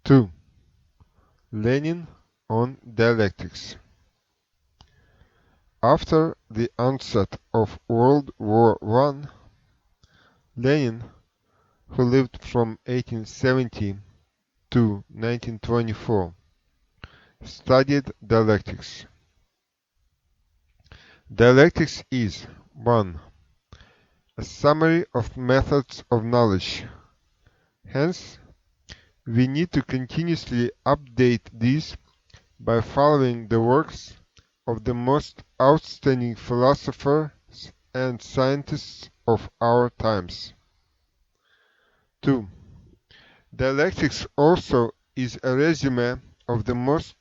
2. Lenin on dialectics. After the onset of World War I, Lenin, who lived from 1870 to 1924, studied dialectics. Dialectics is 1. A summary of methods of knowledge. Hence, we need to continuously update these by following the works of the most outstanding philosophers and scientists of our times. 2. Dialectics also is a resume of the most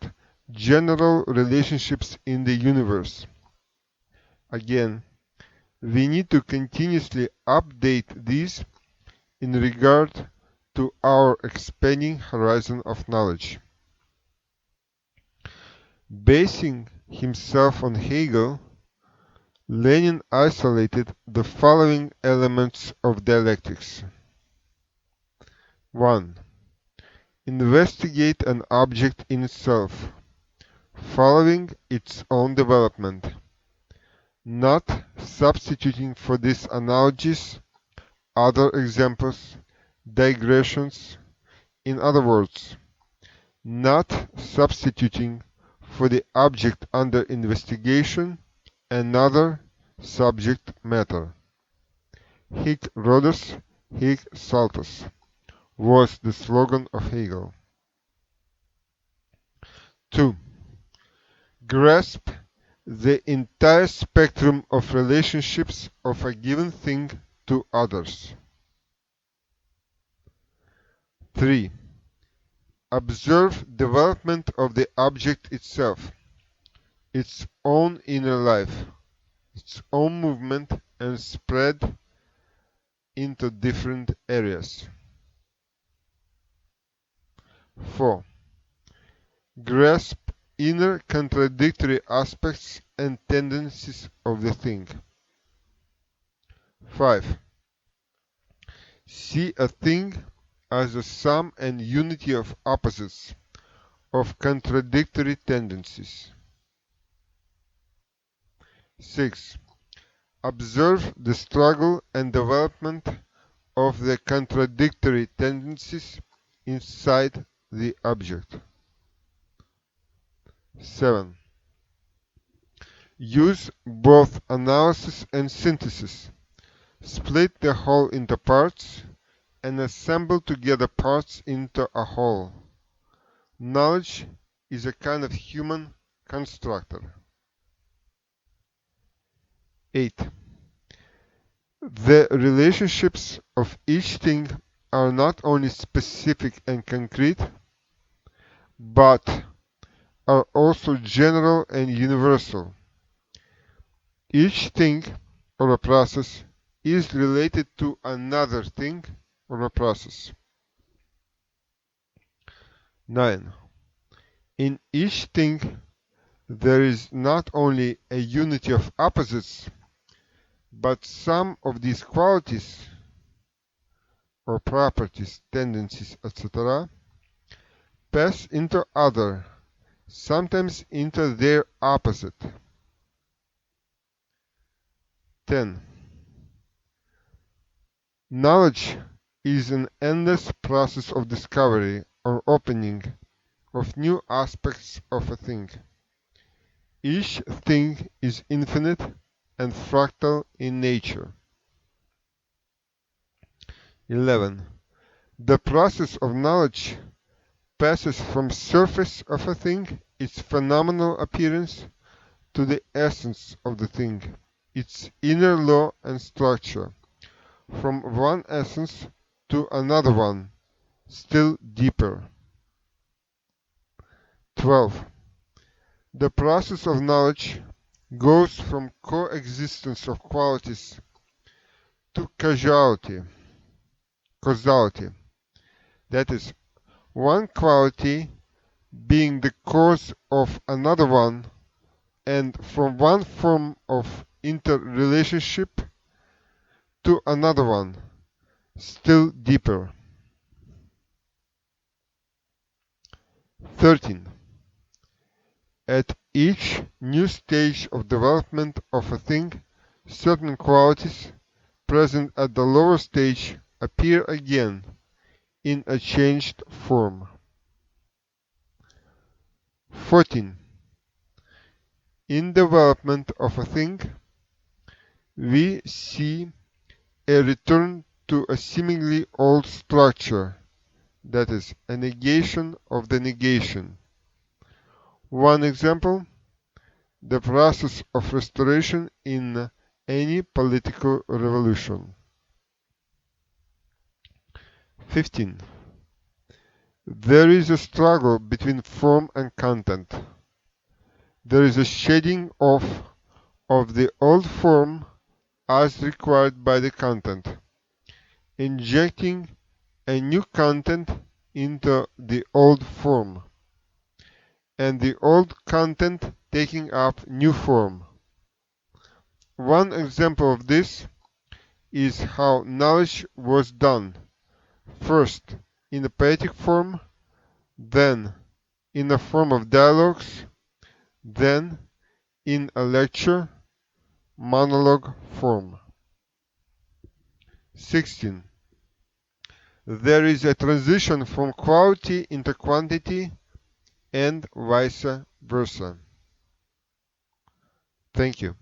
general relationships in the universe. Again, we need to continuously update these in regard to our expanding horizon of knowledge. Basing himself on Hegel, Lenin isolated the following elements of dialectics. 1. Investigate an object in itself, following its own development, not substituting for these analogies other examples, digressions, in other words, not substituting for the object under investigation another subject matter. Hic Rhodus, hic Saltus was the slogan of Hegel. 2. Grasp the entire spectrum of relationships of a given thing to others. 3. Observe development of the object itself, its own inner life, its own movement and spread into different areas. 4. Grasp inner contradictory aspects and tendencies of the thing. 5. See a thing as a sum and unity of opposites, of contradictory tendencies. 6. Observe the struggle and development of the contradictory tendencies inside the object. 7. Use both analysis and synthesis. Split the whole into parts and assemble together parts into a whole. Knowledge is a kind of human constructor. 8. The relationships of each thing are not only specific and concrete, but are also general and universal. Each thing or a process is related to another thing or a process. 9. In each thing there is not only a unity of opposites, but some of these qualities or properties, tendencies, etc., pass into other, sometimes into their opposite. 10. Knowledge is an endless process of discovery or opening of new aspects of a thing. Each thing is infinite and fractal in nature. 11. The process of knowledge passes from surface of a thing, its phenomenal appearance, to the essence of the thing, its inner law and structure, from one essence to another one, still deeper. 12. The process of knowledge goes from coexistence of qualities to causality. That is, one quality being the cause of another one, and from one form of interrelationship to another one, still deeper. 13. At each new stage of development of a thing, certain qualities present at the lower stage appear again in a changed form. 14. In development of a thing, we see a return to a seemingly old structure, that is, a negation of the negation. One example, the process of restoration in any political revolution. 15. There is a struggle between form and content. There is a shedding off of the old form as required by the content, injecting a new content into the old form, and the old content taking up new form. One example of this is how knowledge was done, first in a poetic form, then in a form of dialogues, then in a lecture, monologue form. 16. There is a transition from quality into quantity and vice versa. Thank you.